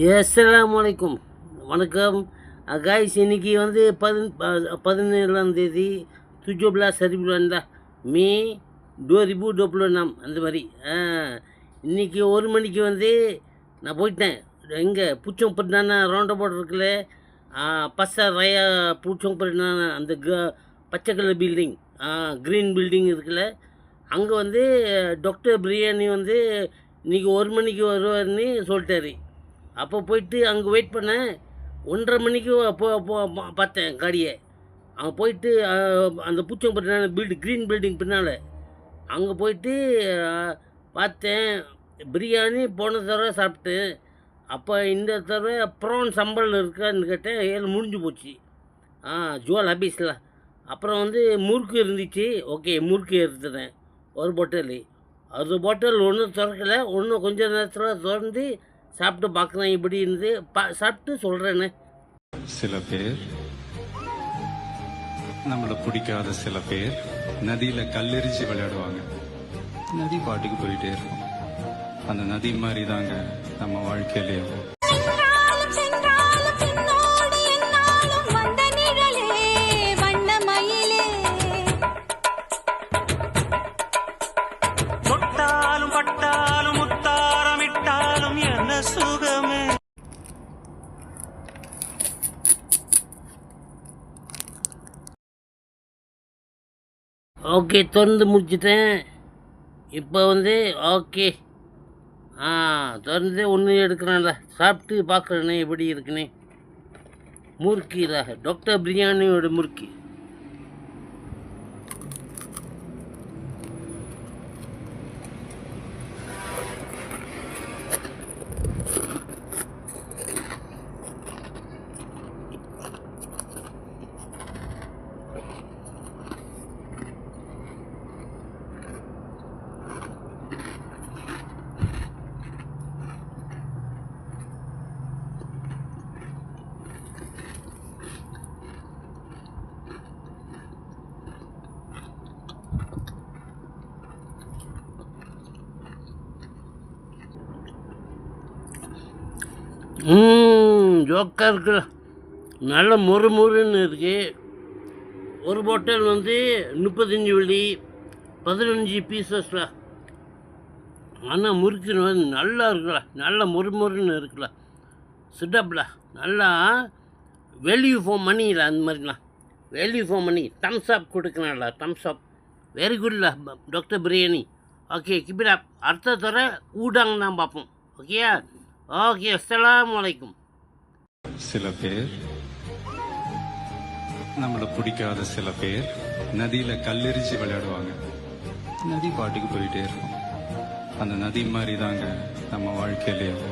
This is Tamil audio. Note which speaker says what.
Speaker 1: அஸ்ஸலாமு வணக்கம் கைஸ். இன்றைக்கி வந்து 17ஆம் தேதி 17 சரிபுலான் மே 2026 அந்த மாதிரி. இன்றைக்கி 1 மணிக்கு வந்து நான் போயிட்டேன். எங்கே பூச்சோம்பட்டினான ரவுண்ட் அபவுட் இருக்குல்ல, பஸ்ஸா ரயா பூச்சோம்பட்டினான அந்த பச்சை கலர் பில்டிங், க்ரீன் பில்டிங் இருக்குல்ல, அங்கே வந்து டாக்டர் பிரியாணி வந்து இன்றைக்கி 1 மணிக்கு வருவார்னு சொல்லிட்டாரு. அப்போ போயிட்டு அங்கே வெயிட் பண்ணேன். 1:30 மணிக்கு பார்த்தேன் காடியை. அங்கே போயிட்டு அந்த பூச்சம்பட்டினான க்ரீன் பில்டிங் பின்னால் அங்கே போயிட்டு பார்த்தேன். பிரியாணி போன தடவை சாப்பிட்டேன். அப்போ இந்த தடவை ப்ரான் சம்பல் இருக்கான்னு கேட்டேன். முடிஞ்சு போச்சு. ஜுவல் ஹபீஸில். அப்புறம் வந்து முறுக்கு இருந்துச்சு. ஓகே, முறுக்கு எடுத்துட்டேன் ஒரு பாட்டில். அது பாட்டில் ஒன்றும் திறக்கலை. ஒன்றும் கொஞ்சம் நேரத்தில் திறந்து சாப்பிட்டு பார்க்குறேன். இப்படி இருந்து சாப்பிட்டு சொல்கிறேன்னு.
Speaker 2: சில பேர் நம்மளை பிடிக்காத சில பேர் நதியில் கல்லெறிஞ்சு விளையாடுவாங்க. நதி பாட்டுக்கு போயிட்டே இருக்கும். அந்த நதி மாதிரி தாங்க நம்ம வாழ்க்கையிலேயும்.
Speaker 1: ஓகே, திறந்து முடிச்சிட்டேன். இப்போ வந்து ஓகே திறந்து ஒன்று எடுக்கிறேன்ல, சாப்பிட்டு பார்க்குறேனே எப்படி இருக்குன்னு. முறுக்கில டாக்டர் பிரியாணியோட முறுக்கி. ஜோக்காக இருக்குல்ல, நல்ல முறுமுறுன்னு இருக்குது. ஒரு பாட்டில் வந்து 35 வெள்ளி, 15 பீசஸ்ல. ஆனால் முறுக்கு வந்து நல்லா இருக்குல்ல, நல்ல முறுமுறுன்னு இருக்குல்ல, சிட்டப்ல. நல்லா வேல்யூ ஃபார் மணியில் அந்த மாதிரிலாம். Value for money. Thumbs up கொடுக்குறாங்களா, தம்ஸ் அப். வெரி குட்ல doctor biryani. Okay, keep it up. அடுத்த தர ஊடாங்க தான் பார்ப்போம். ஓகேயா? ஓகே, அஸ்ஸலாமு.
Speaker 2: சில பேர் நம்மளை பிடிக்காத சில பேர் நதியில கல்லெறிஞ்சு விளையாடுவாங்க. நதி பாட்டுக்கு போயிட்டே இருக்கும். அந்த நதி மாதிரி தாங்க நம்ம வாழ்க்கையிலேயும்.